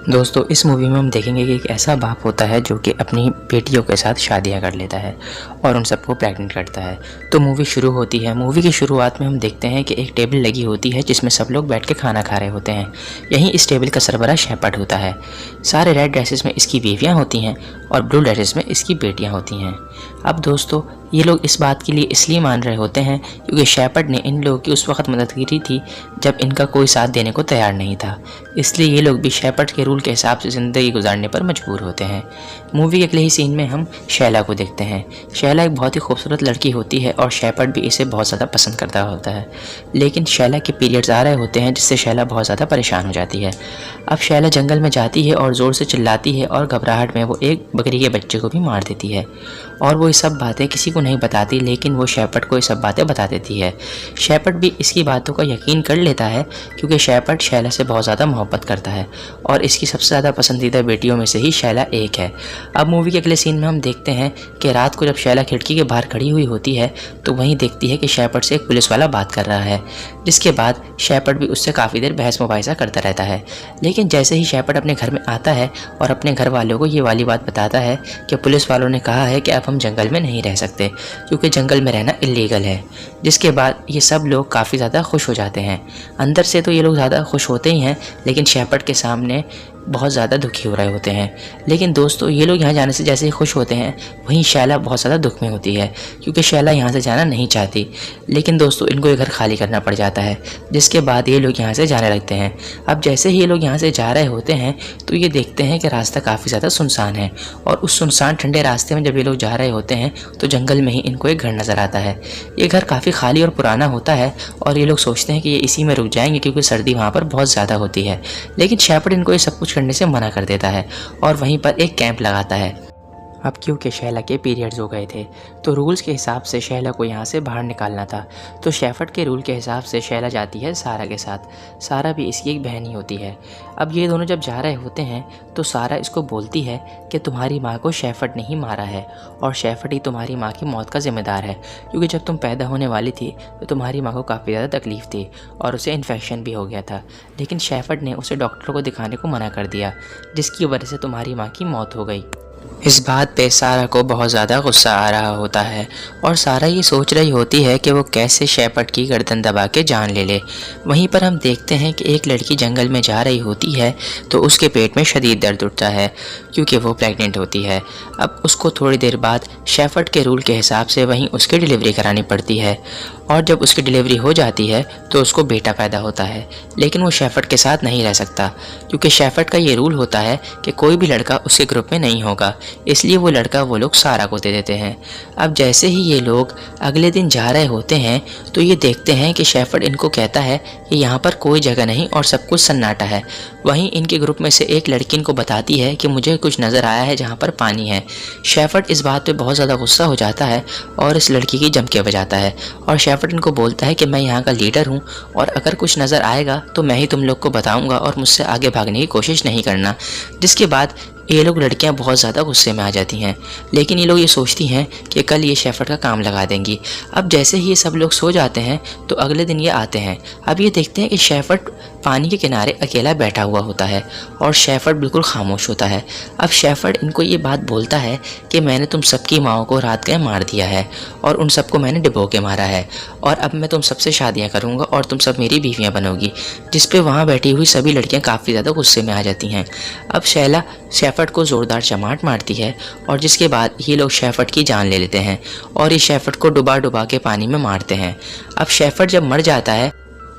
दोस्तों इस मूवी में हम देखेंगे कि एक ऐसा बाप होता है जो कि अपनी बेटियों के साथ शादियां कर लेता है और उन सबको प्रेग्नेंट करता है। तो मूवी शुरू होती है। मूवी की शुरुआत में हम देखते हैं कि एक टेबल लगी होती है जिसमें सब लोग बैठ के खाना खा रहे होते हैं। यहीं इस टेबल का सरबराह शेपर्ड होता है। सारे रेड ड्रेसेस में इसकी बीवियाँ होती हैं और ब्लू ड्रेसेस में इसकी बेटियाँ होती हैं। अब दोस्तों ये लोग इस बात के लिए इसलिए मान रहे होते हैं क्योंकि शेपर्ड ने इन लोगों की उस वक्त मदद की थी जब इनका कोई साथ देने को तैयार नहीं था। इसलिए ये लोग भी शेपर्ड के रूल के हिसाब से ज़िंदगी गुजारने पर मजबूर होते हैं। मूवी के अगले ही सीन में हम शैला को देखते हैं। शैला एक बहुत ही खूबसूरत लड़की होती है और शेपर्ड भी इसे बहुत ज़्यादा पसंद करता होता है। लेकिन शैला के पीरियड्स आ रहे होते हैं जिससे शैला बहुत ज़्यादा परेशान हो जाती है। अब शैला जंगल में जाती है और ज़ोर से चिल्लाती है और घबराहट में वो एक बकरी के बच्चे को भी मार देती है। और वो ये सब बातें किसी को नहीं बताती, लेकिन वो शेपर्ड को ये सब बातें बता देती है। शेपर्ड भी इसकी बातों का यकीन कर लेता है क्योंकि शेपर्ड शैला से बहुत ज़्यादा मोहब्बत करता है और इसकी सबसे ज़्यादा पसंदीदा बेटियों में से ही शैला एक है। अब मूवी के अगले सीन में हम देखते हैं कि रात को जब शैला खिड़की के बाहर खड़ी हुई होती है तो वहीं देखती है कि शेपर्ड से एक पुलिस वाला बात कर रहा है, जिसके बाद शेपर्ड भी उससे काफ़ी देर बहस मुबाहिसा करता रहता है। लेकिन जैसे ही शेपर्ड अपने घर में आता है और अपने घर वालों को ये वाली बात बताता है कि पुलिस वालों ने कहा है कि अब हम जंगल में नहीं रह सकते क्योंकि जंगल में रहना इलीगल है, जिसके बाद ये सब लोग काफ़ी ज़्यादा खुश हो जाते हैं। अंदर से तो ये लोग ज़्यादा खुश होते ही हैं, लेकिन शेपर्ड के सामने बहुत ज़्यादा दुखी हो रहे होते हैं। लेकिन दोस्तों ये लोग यहाँ जाने से जैसे ही खुश होते हैं वहीं शैला बहुत ज़्यादा दुख में होती है क्योंकि शैला यहाँ से जाना नहीं चाहती। लेकिन दोस्तों इनको ये घर खाली करना पड़ जाता है, जिसके बाद ये लोग यहाँ से जाने लगते हैं। अब जैसे ही ये लोग यहाँ से जा रहे होते हैं तो ये देखते हैं कि रास्ता काफ़ी ज़्यादा सुनसान है और उस सुनसान ठंडे रास्ते में जब ये लोग जा रहे होते हैं तो जंगल में ही इनको एक घर नज़र आता है। ये घर काफ़ी खाली और पुराना होता है और ये लोग सोचते हैं कि ये इसी में रुक जाएंगे क्योंकि सर्दी वहाँ पर बहुत ज़्यादा होती है। लेकिन शेपर्ड इनको ये सब कुछ करने से मना कर देता है और वहीं पर एक कैंप लगाता है। अब क्योंकि शैला के पीरियड्स हो गए थे तो रूल्स के हिसाब से शैला को यहाँ से बाहर निकालना था, तो शेपर्ड के रूल के हिसाब से शैला जाती है सारा के साथ। सारा भी इसकी एक बहन ही होती है। अब ये दोनों जब जा रहे होते हैं तो सारा इसको बोलती है कि तुम्हारी माँ को शेपर्ड ने ही मारा है और शेपर्ड ही तुम्हारी माँ की मौत का जिम्मेदार है क्योंकि जब तुम पैदा होने वाली थी तो तुम्हारी माँ को काफ़ी ज़्यादा तकलीफ़ थी और उसे इन्फेक्शन भी हो गया था। लेकिन शेपर्ड ने उसे डॉक्टर को दिखाने को मना कर दिया, जिसकी वजह से तुम्हारी माँ की मौत हो गई। इस बात पे सारा को बहुत ज़्यादा गुस्सा आ रहा होता है और सारा ये सोच रही होती है कि वो कैसे शेपर्ड की गर्दन दबा के जान ले ले। वहीं पर हम देखते हैं कि एक लड़की जंगल में जा रही होती है तो उसके पेट में शदीद दर्द उठता है क्योंकि वो प्रेग्नेंट होती है। अब उसको थोड़ी देर बाद शेपर्ड के रूल के हिसाब से वहीं उसकी डिलीवरी करानी पड़ती है और जब उसकी डिलीवरी हो जाती है तो उसको बेटा पैदा होता है। लेकिन वो शेपर्ड के साथ नहीं रह सकता क्योंकि शेपर्ड का ये रूल होता है कि कोई भी लड़का उसके ग्रुप में नहीं होगा, इसलिए वो लड़का वो लोग सारा को दे देते हैं। अब जैसे ही ये लोग अगले दिन जा रहे होते हैं तो ये देखते हैं कि शेपर्ड इनको कहता है कि यहाँ पर कोई जगह नहीं और सब कुछ सन्नाटा है। वहीं इनके ग्रुप में से एक लड़की इनको बताती है कि मुझे कुछ नज़र आया है जहाँ पर पानी है। शेपर्ड इस बात पे बहुत ज़्यादा गुस्सा हो जाता है और इस लड़की की जम के बजाता है और शेपर्ड इनको बोलता है कि मैं यहाँ का लीडर हूँ और अगर कुछ नज़र आएगा तो मैं ही तुम लोग को बताऊँगा और मुझसे आगे भागने की कोशिश नहीं करना। जिसके बाद ये लोग लड़कियां बहुत ज़्यादा गुस्से में आ जाती हैं, लेकिन ये लोग ये सोचती हैं कि कल ये शेपर्ड का काम लगा देंगी। अब जैसे ही ये सब लोग सो जाते हैं तो अगले दिन ये आते हैं। अब ये देखते हैं कि शेपर्ड पानी के किनारे अकेला बैठा हुआ होता है और शेपर्ड बिल्कुल खामोश होता है। अब शेपर्ड इनको ये बात बोलता है कि मैंने तुम सबकी माओं को रात गए मार दिया है और उन सबको मैंने डिबो के मारा है और अब मैं तुम सबसे शादियाँ करूँगा और तुम सब मेरी बीवियाँ बनोगी। जिस पे वहाँ बैठी हुई सभी लड़कियाँ काफ़ी ज़्यादा गुस्से में आ जाती हैं। अब शैला शेपर्ड को ज़ोरदार चमाट मारती है और जिसके बाद ये लोग शेपर्ड की जान ले लेते हैं और ये शेपर्ड को डुबा डुबा के पानी में मारते हैं। अब शेपर्ड जब मर जाता है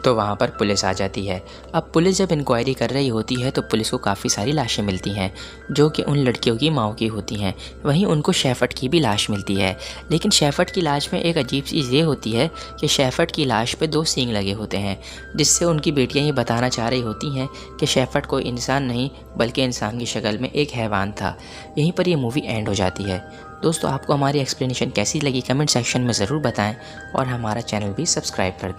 तो वहाँ पर पुलिस आ जाती है। अब पुलिस जब इंक्वायरी कर रही होती है तो पुलिस को काफ़ी सारी लाशें मिलती हैं जो कि उन लड़कियों की माओं की होती हैं। वहीं उनको शेपर्ड की भी लाश मिलती है, लेकिन शेपर्ड की लाश में एक अजीब चीज़ ये होती है कि शेपर्ड की लाश पे 2 सींग लगे होते हैं, जिससे उनकी बेटियाँ ये बताना चाह रही होती हैं कि शेपर्ड कोई इंसान नहीं बल्कि इंसान की शक्ल में एक हैवान था। यहीं पर ये मूवी एंड हो जाती है। दोस्तों आपको हमारी एक्सप्लेनेशन कैसी लगी कमेंट सेक्शन में ज़रूर बताएँ और हमारा चैनल भी सब्सक्राइब कर दें।